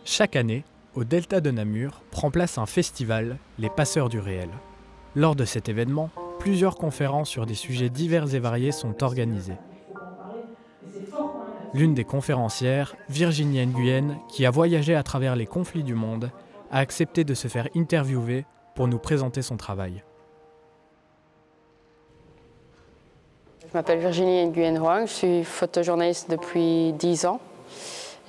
Chaque année, au delta de Namur, prend place un festival, les Passeurs du réel. Lors de cet événement, plusieurs conférences sur des sujets divers et variés sont organisées. L'une des conférencières, Virginie Nguyen, qui a voyagé à travers les conflits du monde, a accepté de se faire interviewer pour nous présenter son travail. Je m'appelle Virginie Nguyen Hoang, je suis photojournaliste depuis 10 ans.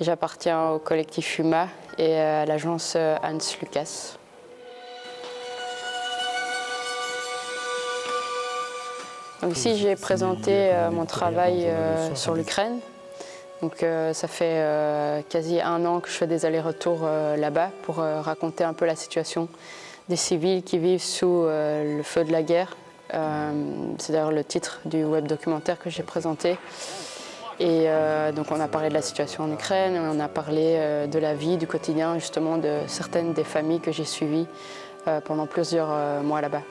J'appartiens au collectif Huma et à l'agence Hans Lucas. Donc ici, j'ai présenté mon travail sur l'Ukraine. Donc ça fait quasi 1 an que je fais des allers-retours là-bas pour raconter un peu la situation des civils qui vivent sous le feu de la guerre. C'est d'ailleurs le titre du web documentaire que j'ai présenté. Et donc on a parlé de la situation en Ukraine, on a parlé de la vie, du quotidien justement de certaines des familles que j'ai suivies pendant plusieurs mois là-bas.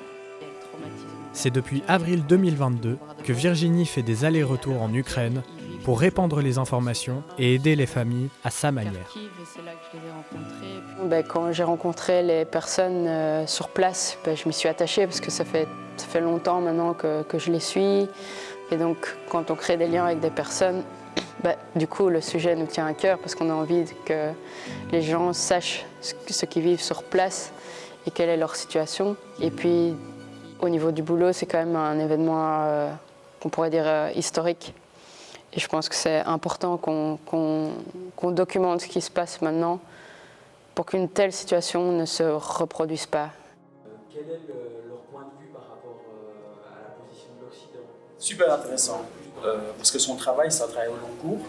C'est depuis avril 2022 que Virginie fait des allers-retours en Ukraine pour répandre les informations et aider les familles à sa manière. Quand j'ai rencontré les personnes sur place, je m'y suis attachée parce que ça fait longtemps maintenant que je les suis. Et donc quand on crée des liens avec des personnes, du coup le sujet nous tient à cœur parce qu'on a envie que les gens sachent ce qu'ils vivent sur place et quelle est leur situation. Et puis au niveau du boulot, c'est quand même un événement qu'on pourrait dire historique. Et je pense que c'est important qu'on documente ce qui se passe maintenant pour qu'une telle situation ne se reproduise pas. Quel est leur point de vue par rapport à la position de l'Occident? Super intéressant, parce que son travail, c'est un travail au long cours.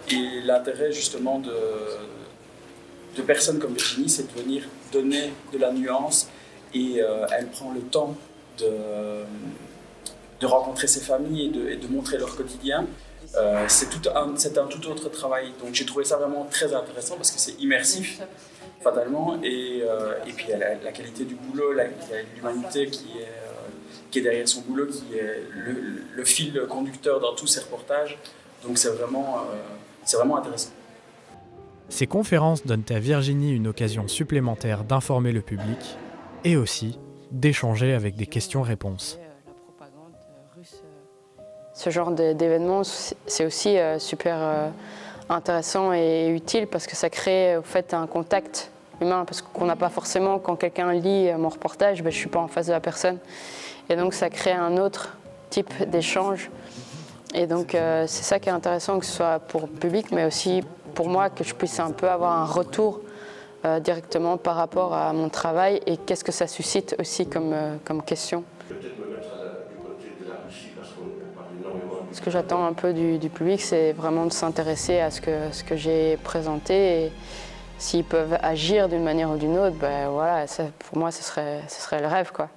Et l'intérêt justement de personnes comme Virginie, c'est de venir donner de la nuance. Et elle prend le temps de rencontrer ses familles et de montrer leur quotidien. C'est un tout autre travail. Donc j'ai trouvé ça vraiment très intéressant parce que c'est immersif, fatalement. Et puis il y a la qualité du boulot, il y a l'humanité qui est derrière son boulot, qui est le fil conducteur dans tous ces reportages. Donc c'est vraiment intéressant. Ces conférences donnent à Virginie une occasion supplémentaire d'informer le public et aussi d'échanger avec des questions-réponses. Ce genre d'événement, c'est aussi super intéressant et utile parce que ça crée au fait un contact humain, parce qu'on n'a pas forcément, quand quelqu'un lit mon reportage, je ne suis pas en face de la personne. Et donc ça crée un autre type d'échange. Et donc c'est ça qui est intéressant, que ce soit pour le public, mais aussi pour moi, que je puisse un peu avoir un retour directement par rapport à mon travail et qu'est-ce que ça suscite aussi comme question. Ce que j'attends un peu du public, c'est vraiment de s'intéresser à ce que j'ai présenté et s'ils peuvent agir d'une manière ou d'une autre, voilà, ça, pour moi, ce serait le rêve, quoi.